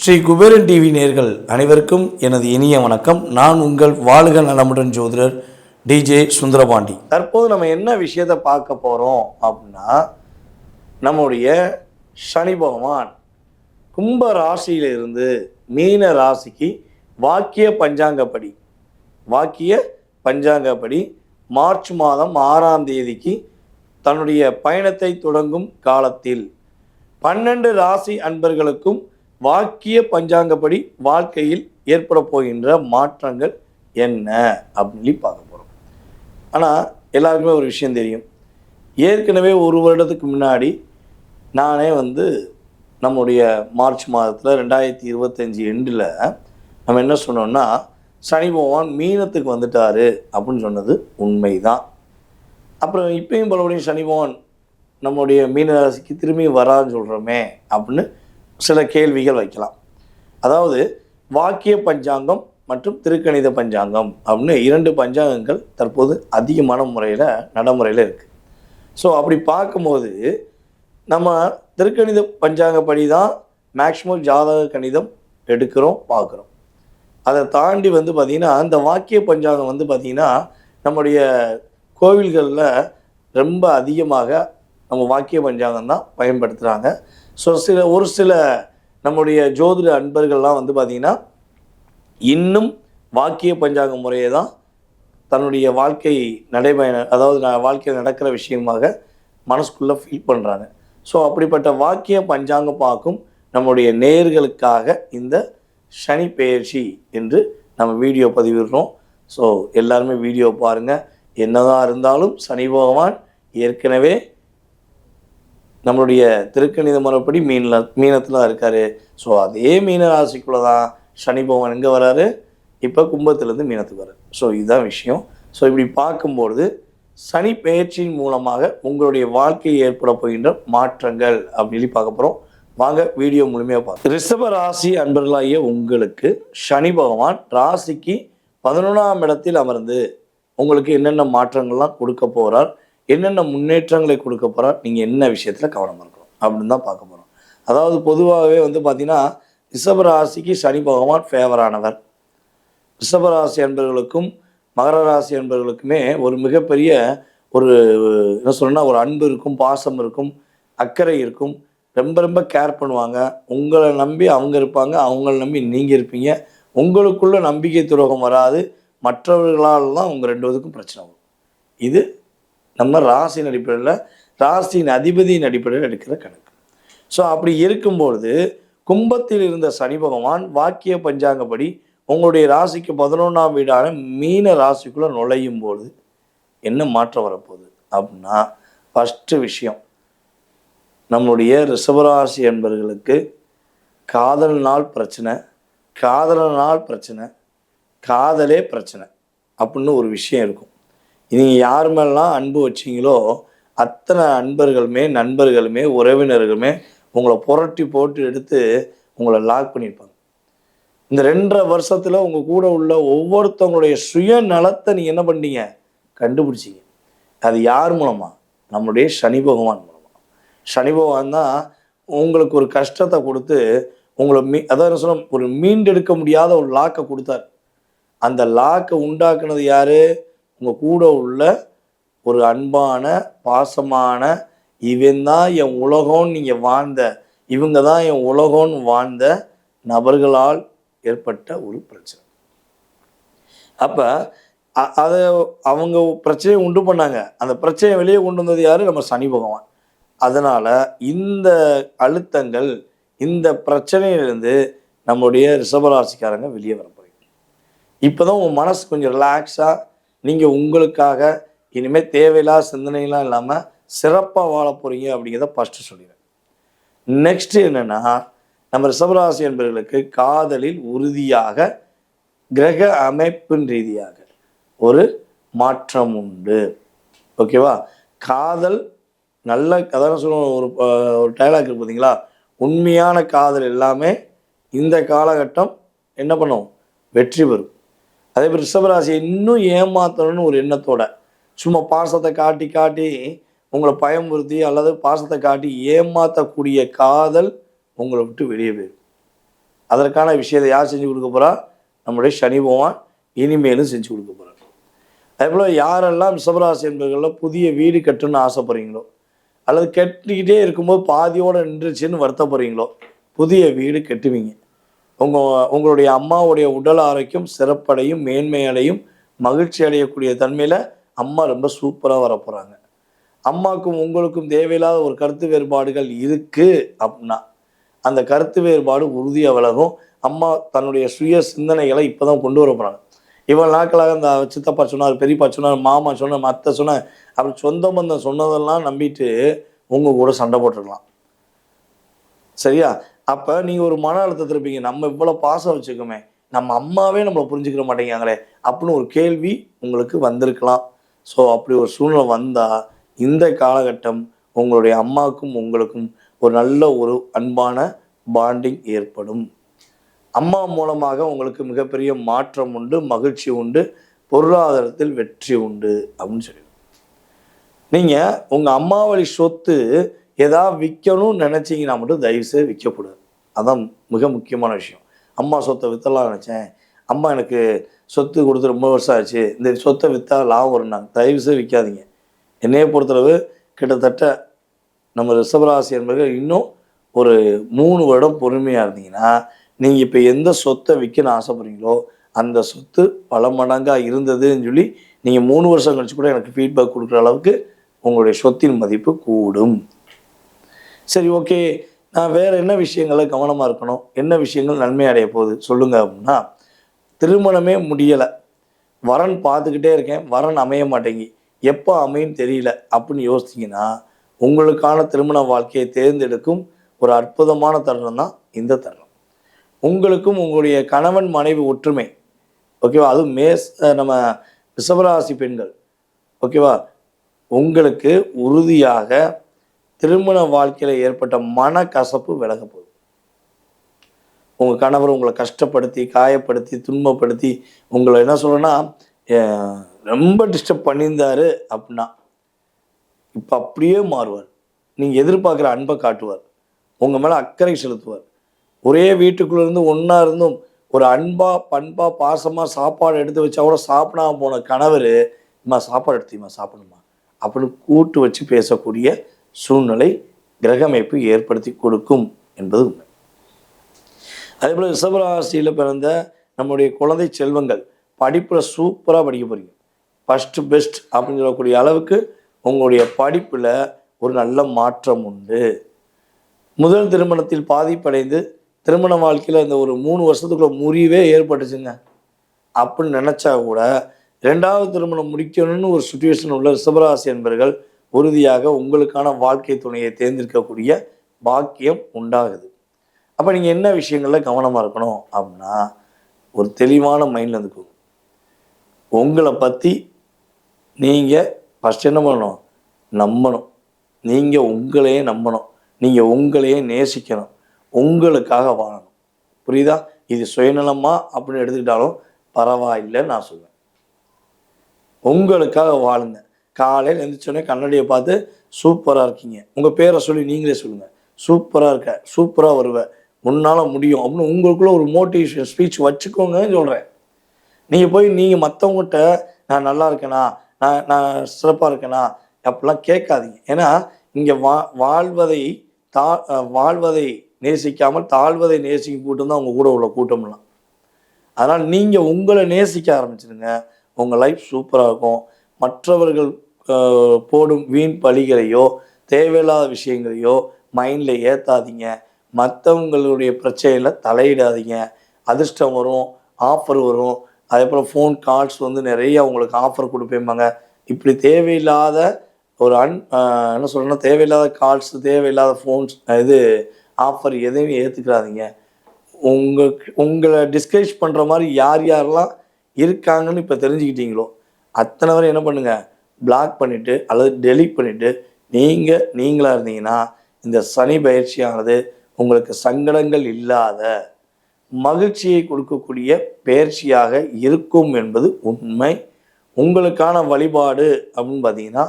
Sri Kuberan TV நேயர்கள் அனைவருக்கும் எனது இனிய வணக்கம். நான் உங்கள் வாழ்க நலமுடன் ஜோதிடர் டிஜே சுந்தரபாண்டி. தற்போது நம்ம என்ன விஷயத்தை பார்க்க போகிறோம் அப்படின்னா, நம்முடைய சனி பகவான் கும்ப ராசியிலிருந்து மீன ராசிக்கு வாக்கிய பஞ்சாங்கப்படி மார்ச் மாதம் 6ஆம் தேதிக்கு தன்னுடைய பயணத்தை தொடங்கும் காலத்தில் 12 ராசி அன்பர்களுக்கும் வாக்கிய பஞ்சாங்கப்படி வாழ்க்கையில் ஏற்பட போகின்ற மாற்றங்கள் என்ன அப்படின்னு பார்க்க போகிறோம். ஆனால் எல்லாருக்குமே ஒரு விஷயம் தெரியும். ஏற்கனவே ஒரு வருடத்துக்கு முன்னாடி நானே நம்முடைய மார்ச் மாதத்தில் 2025 எண்டில் நம்ம என்ன சொன்னோம்னா, சனி பகவான் மீனத்துக்கு வந்துட்டார் அப்படின்னு சொன்னது உண்மைதான். அப்புறம் இப்பயும் பலபடியும் சனி பகவான் நம்முடைய மீன ராசிக்கு திரும்பி வரான்னு சொல்கிறோமே அப்படின்னு சில கேள்விகள் வைக்கலாம். அதாவது வாக்கிய பஞ்சாங்கம் மற்றும் திருக்கணித பஞ்சாங்கம் அப்படின்னு 2 பஞ்சாங்கங்கள் தற்போது அதிகமான முறையில் நடைமுறையில் இருக்குது. ஸோ அப்படி பார்க்கும்போது நம்ம திருக்கணித பஞ்சாங்கப்படி தான் மேக்சிமம் ஜாதக கணிதம் எடுக்கிறோம், பார்க்குறோம். அதை தாண்டி பார்த்திங்கன்னா இந்த வாக்கிய பஞ்சாங்கம் பார்த்திங்கன்னா நம்முடைய கோவில்களில் ரொம்ப அதிகமாக நம்ம வாக்கிய பஞ்சாங்கம் தான் பயன்படுத்துகிறாங்க. ஸோ ஒரு சில நம்முடைய ஜோதிட அன்பர்கள்லாம் பார்த்திங்கன்னா இன்னும் வாக்கிய பஞ்சாங்க முறையை தான் தன்னுடைய வாழ்க்கை அதாவது வாழ்க்கையில் நடக்கிற விஷயமாக மனசுக்குள்ளே ஃபீல் பண்ணுறாங்க. ஸோ அப்படிப்பட்ட வாக்கிய பஞ்சாங்கம் பார்க்கும் நம்முடைய நேயர்களுக்காக இந்த சனி பெயர்ச்சி என்று நம்ம வீடியோ பதிவிடுறோம். ஸோ எல்லாருமே வீடியோ பாருங்கள். என்னதான் இருந்தாலும் சனி பகவான் ஏற்கனவே நம்மளுடைய திருக்கணித முறைப்படி மீனத்தில் இருக்கார். ஸோ அதே மீன ராசிக்குள்ளே தான் சனி பகவான் எங்கே வராரு, இப்போ கும்பத்திலேருந்து மீனத்துக்கு வராரு. ஸோ இதுதான் விஷயம். ஸோ இப்படி பார்க்கும்பொழுது சனி பெயர்ச்சியின் மூலமாக உங்களுடைய வாழ்க்கையில் ஏற்பட போகின்ற மாற்றங்கள் அப்படின்னு பார்க்க போகிறோம். வாங்க வீடியோ முழுமையாக பார்க்க. ரிஷப ராசி அன்பர்களாகிய உங்களுக்கு சனி பகவான் ராசிக்கு 11ஆம் இடத்தில் அமர்ந்து உங்களுக்கு என்னென்ன மாற்றங்கள்லாம் கொடுக்க போகிறார், என்னென்ன முன்னேற்றங்களை கொடுக்க போகிறார், நீங்கள் என்ன விஷயத்தில் கவனமாக இருக்கணும் அப்படின்னு தான் பார்க்க போகிறோம். அதாவது பொதுவாகவே பார்த்திங்கன்னா ரிஷபராசிக்கு சனி பகவான் ஃபேவரானவர். ரிஷபராசி அன்பர்களுக்கும் மகர ராசி அன்பர்களுக்குமே ஒரு மிகப்பெரிய என்ன சொல்லணும்னா ஒரு அன்பு இருக்கும், பாசம் இருக்கும், அக்கறை இருக்கும். ரொம்ப ரொம்ப கேர் பண்ணுவாங்க. உங்களை நம்பி அவங்க இருப்பாங்க, அவங்கள நம்பி நீங்கள் இருப்பீங்க. உங்களுக்குள்ள நம்பிக்கை துரோகம் வராது. மற்றவர்களால் தான் உங்கள் 2 பேருக்கும் பிரச்சனை வரும். இது நம்ம ராசியின் அடிப்படையில், ராசியின் அதிபதியின் அடிப்படையில் எடுக்கிற கணக்கு. ஸோ அப்படி இருக்கும்பொழுது கும்பத்தில் இருந்த சனி பகவான் வாக்கிய பஞ்சாங்கப்படி உங்களுடைய ராசிக்கு 11ஆம் வீடான மீன ராசிக்குள்ளே நுழையும் பொழுது என்ன மாற்றம் வரப்போகுது அப்படின்னா, ஃபஸ்ட்டு விஷயம், நம்முடைய ரிஷபராசி என்பவர்களுக்கு காதல்னால் பிரச்சனை, காதலே பிரச்சனை அப்படின்னு ஒரு விஷயம் இருக்கும். நீங்கள் யார் மேலாம் அன்பு வச்சிங்களோ அத்தனை நண்பர்களுமே உறவினர்களுமே உங்களை புரட்டி போட்டு எடுத்து உங்களை லாக் பண்ணியிருப்பாங்க. இந்த 2.5 வருஷத்தில் உங்கள் கூட உள்ள ஒவ்வொருத்தவங்களுடைய சுயநலத்தை நீங்கள் என்ன பண்ணீங்க, கண்டுபிடிச்சிங்க. அது யார் மூலமாக? நம்முடைய சனி பகவான் மூலமாக. சனி பகவான் தான் உங்களுக்கு ஒரு கஷ்டத்தை கொடுத்து உங்களை அதாவது சொல்ல ஒரு மீண்டெடுக்க முடியாத ஒரு லாக்கை கொடுத்தார். அந்த லாக்கை உண்டாக்குனது யார்? உங்கள் கூட உள்ள ஒரு அன்பான பாசமான இவன் தான் என் உலகம்னு நீங்கள் இவங்க தான் என் உலகம்னு வாழ்ந்த நபர்களால் ஏற்பட்ட ஒரு பிரச்சனை. அப்போ அதை அவங்க பிரச்சனையை உண்டு பண்ணாங்க. அந்த பிரச்சனையை வெளியே கொண்டு வந்தது யார்? நம்ம சனி பகவான். அதனால் இந்த அழுத்தங்கள், இந்த பிரச்சனையிலிருந்து நம்முடைய ரிஷபராசிக்காரங்க வெளியே வர போகிறீங்க. இப்போ தான் உங்கள் மனசு கொஞ்சம் ரிலாக்ஸாக நீங்கள் உங்களுக்காக இனிமேல் தேவையில்லாத சிந்தனைலாம் இல்லாமல் சிறப்பாக வாழ போகிறீங்க அப்படிங்கிறத ஃபஸ்ட்டு சொல்லிடுறேன். நெக்ஸ்ட்டு என்னென்னா, நம்ம ரிஷபராசி என்பவர்களுக்கு காதலில் உறுதியாக கிரக அமைப்பின் ரீதியாக ஒரு மாற்றம் உண்டு. ஓகேவா? காதல் நல்ல அதான் சொல்லுவோம், ஒரு டைலாக் இருக்கு பார்த்தீங்களா, உண்மையான காதல் எல்லாமே இந்த காலகட்டம் என்ன பண்ணும், வெற்றி பெறும். அதே மாதிரி ரிஷபராசியை இன்னும் ஏமாற்றணும்னு ஒரு எண்ணத்தோட சும்மா பாசத்தை காட்டி உங்களை பயமுறுத்தி அல்லது பாசத்தை காட்டி ஏமாற்றக்கூடிய காதல் உங்களை விட்டு வெளியே போயிடும். அதற்கான விஷயத்தை யார் செஞ்சு கொடுக்க போகிறா? நம்முடைய சனி பகவான் இனிமேலும் செஞ்சு கொடுக்க போகிறார். அதே போல் யாரெல்லாம் ரிஷபராசி என்பவர்களில் புதிய வீடு கட்டுன்னு ஆசைப்படுறீங்களோ அல்லது கட்டிக்கிட்டே இருக்கும்போது பாதியோடு நின்றுச்சுன்னு வருத்தப்படுறீங்களோ, புதிய வீடு கட்டுவீங்க. உங்களுடைய அம்மாவுடைய உடல் ஆரோக்கியம் சிறப்படையும், மேன்மையடையும், மகிழ்ச்சி அடையக்கூடிய தன்மையில் அம்மா ரொம்ப சூப்பராக வரப்போகிறாங்க. அம்மாவுக்கும் உங்களுக்கும் தேவையில்லாத ஒரு கருத்து வேறுபாடுகள் இருக்குது அப்படின்னா அந்த கருத்து வேறுபாடு உறுதியாக விலகும். அம்மா தன்னுடைய சுய சிந்தனைகளை இப்போ தான் கொண்டு வர போகிறாங்க. இவ்வளோ நாட்களாக இந்த சித்தப்பா சொன்னார், பெரியப்பா சொன்னார், மாமா சொன்னார், அத்தை சொன்னார், அப்படி சொந்த பந்தம் சொன்னதெல்லாம் நம்பிட்டு உங்கள் கூட சண்டை போட்டுருக்கலாம். சரியா? அப்போ நீங்கள் ஒரு மன அழுத்தத்தில் இருப்பீங்க. நம்ம இவ்வளோ பாசம் வச்சுக்கோமே, நம்ம அம்மாவே நம்மளை புரிஞ்சுக்கிற மாட்டேங்காங்களே அப்படின்னு ஒரு கேள்வி உங்களுக்கு வந்திருக்கலாம். ஸோ அப்படி ஒரு சூழ்நிலை வந்தால் இந்த காலகட்டம் உங்களுடைய அம்மாவுக்கும் உங்களுக்கும் ஒரு நல்ல ஒரு அன்பான பாண்டிங் ஏற்படும். அம்மா மூலமாக உங்களுக்கு மிகப்பெரிய மாற்றம் உண்டு, மகிழ்ச்சி உண்டு, பொருளாதாரத்தில் வெற்றி உண்டு அப்படின்னு சொல்லி. நீங்கள் உங்கள் அம்மா வழி சொத்து ஏதாவது விற்கணும்னு நினச்சிங்கன்னா மட்டும் தயவுசெய்து விற்கக்கூடாது. அதான் மிக முக்கியமான விஷயம். அம்மா சொத்தை விற்றலாம் நினச்சேன், அம்மா எனக்கு சொத்து கொடுத்து ரொம்ப வருஷம் ஆச்சு, இந்த சொத்தை விற்றா லாபம் வரும்னாங்க. தயவுசெய்து விற்காதீங்க. என்னையை பொறுத்தளவு கிட்டத்தட்ட நம்ம ரிஷபராசி என்பது இன்னும் ஒரு 3 வருடம் பொறுமையாக இருந்தீங்கன்னா நீங்கள் இப்போ எந்த சொத்தை விற்கன்னு ஆசைப்படுறீங்களோ அந்த சொத்து பல மடங்காக இருந்ததுன்னு சொல்லி நீங்கள் 3 வருஷம் கழிச்சு கூட எனக்கு ஃபீட்பேக் கொடுக்குற அளவுக்கு உங்களுடைய சொத்தின் மதிப்பு கூடும். சரி, ஓகே, நான் வேறு என்ன விஷயங்களை கவனமாக இருக்கணும், என்ன விஷயங்கள் நன்மை அடைய போகுது சொல்லுங்கள் அப்படின்னா, திருமணமே முடியலை, வரன் பார்த்துக்கிட்டே இருக்கேன், வரன் அமைய மாட்டேங்கி, எப்போ அமையும் தெரியல அப்படின்னு யோசிச்சிங்கன்னா உங்களுக்கான திருமண வாழ்க்கையை தேர்ந்தெடுக்கும் ஒரு அற்புதமான தருணம் தான் இந்த தருணம். உங்களுக்கும் உங்களுடைய கணவன் மனைவி ஒற்றுமை, ஓகேவா, அதுவும் நம்ம ரிஷபராசி பெண்கள், ஓகேவா, உங்களுக்கு உறுதியாக திருமண வாழ்க்கையில் ஏற்பட்ட மனக்கசப்பு விலக போகுது. உங்கள் கணவர் உங்களை கஷ்டப்படுத்தி, காயப்படுத்தி, துன்பப்படுத்தி உங்களை என்ன சொல்கிறேன்னா ரொம்ப டிஸ்டர்ப் பண்ணியிருந்தாரு அப்படின்னா இப்போ அப்படியே மாறுவார். நீங்கள் எதிர்பார்க்குற அன்பை காட்டுவார், உங்கள் மேலே அக்கறை செலுத்துவார். ஒரே வீட்டுக்குள்ளேருந்து ஒன்றா இருந்தும் ஒரு அன்பாக பண்பாக பாசமாக சாப்பாடு எடுத்து வச்சா கூட சாப்பிடாம போன கணவர், இம்மா சாப்பாடு எடுத்துமா சாப்பிடுமா அப்படின்னு கூட்டு வச்சு பேசக்கூடிய சூழ்நிலை கிரகமைப்பு ஏற்படுத்தி கொடுக்கும் என்பது உண்மை. அதே போல் ரிஷபராசியில் பிறந்த நம்முடைய குழந்தை செல்வங்கள் படிப்பில் சூப்பராக படிக்க போகிறீங்க. ஃபஸ்ட்டு பெஸ்ட் அப்படின்னு சொல்லக்கூடிய அளவுக்கு உங்களுடைய படிப்பில் ஒரு நல்ல மாற்றம் உண்டு. முதல் திருமணத்தில் பாதிப்படைந்து திருமண வாழ்க்கையில் இந்த ஒரு 3 வருஷத்துக்குள்ள முறிவே ஏற்பட்டுச்சுங்க அப்படின்னு நினச்சா கூட 2வது திருமணம் முடிக்கணும்னு ஒரு சுச்சுவேஷன் உள்ள ரிஷபராசி என்பவர்கள் உறுதியாக உங்களுக்கான வாழ்க்கை துணையை தேர்ந்தெடுக்கக்கூடிய பாக்கியம் உண்டாகுது. அப்போ நீங்கள் என்ன விஷயங்களில் கவனமாக இருக்கணும் அப்படின்னா, ஒரு தெளிவான மைண்டில் இருந்துக்கோங்க. உங்களை பற்றி நீங்கள் ஃபஸ்ட் என்ன பண்ணணும்? நம்பணும். நீங்கள் உங்களையே நம்பணும், நீங்கள் உங்களையே நேசிக்கணும், உங்களுக்காக வாழணும். புரியுதா? இது சுயநலமா அப்படின்னு எடுத்துக்கிட்டாலும் பரவாயில்லைன்னு நான் சொல்லுவேன். உங்களுக்காக வாழுங்க. காலையில் எழுந்திரிச்சோடனே கண்ணாடியை பார்த்து சூப்பராக இருக்கீங்க, உங்கள் பேரை சொல்லி நீங்களே சொல்லுங்கள், சூப்பராக இருக்க, சூப்பராக வருவேன், உன்னால் முடியும் அப்படின்னு உங்களுக்குள்ள ஒரு மோட்டிவேஷன் ஸ்பீச் வச்சுக்கோங்கன்னு சொல்கிறேன். நீங்கள் போய் நீங்கள் மற்றவங்ககிட்ட நான் நல்லா இருக்கேனா, நான் சிறப்பாக இருக்கேனா அப்படிலாம் கேட்காதீங்க. ஏன்னா இங்கே வாழ்வதை நேசிக்காமல் தாழ்வதை நேசிக்கும் கூட்டம் தான் உங்கள் கூட உள்ள கூட்டம்லாம். அதனால் நீங்கள் உங்களை நேசிக்க ஆரம்பிச்சிடுங்க, உங்கள் லைஃப் சூப்பராக இருக்கும். மற்றவர்கள் போடும் வீண் பழிகளையோ தேவையில்லாத விஷயங்களையோ மைண்டில் ஏற்றாதீங்க. மற்றவங்களுடைய பிரச்சனையில் தலையிடாதீங்க. அதிர்ஷ்டம் வரும், ஆஃபர் வரும், அதே போல் ஃபோன் கால்ஸ் நிறைய உங்களுக்கு ஆஃபர் கொடுப்பேம்பாங்க. இப்படி தேவையில்லாத ஒரு என்ன சொல்கிறேன்னா, தேவையில்லாத கால்ஸ், தேவையில்லாத ஃபோன்ஸ், ஆஃபர் எதையும் ஏற்றுக்கிறாதீங்க. உங்களை டிஸ்கரேஜ் பண்ணுற மாதிரி யாரெல்லாம் இருக்காங்கன்னு இப்போ தெரிஞ்சுக்கிட்டீங்களோ அத்தனை வரை என்ன பண்ணுங்கள், பிளாக் பண்ணிவிட்டு அல்லது டெலீட் பண்ணிவிட்டு நீங்களாக இருந்தீங்கன்னா இந்த சனி பயிற்சியானது உங்களுக்கு சங்கடங்கள் இல்லாத மகிழ்ச்சியை கொடுக்கக்கூடிய பயிற்சியாக இருக்கும் என்பது உண்மை. உங்களுக்கான வழிபாடு அப்படின்னு பார்த்தீங்கன்னா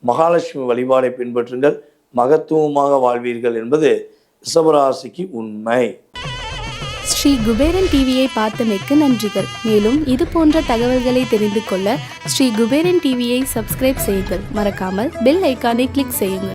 மகாலட்சுமி வழிபாடை பின்பற்றுங்கள், மகத்துவமாக வாழ்வீர்கள் என்பது ரிஷபராசிக்கு உண்மை. ஸ்ரீ குபேரன் டிவியை பார்த்தமைக்கு நன்றிகள். மேலும் இது போன்ற தகவல்களை தெரிந்து கொள்ள ஸ்ரீ குபேரன் டிவியை சப்ஸ்கிரைப் செய்யுங்கள். மறக்காமல் பெல் ஐக்கானை கிளிக் செய்யுங்கள்.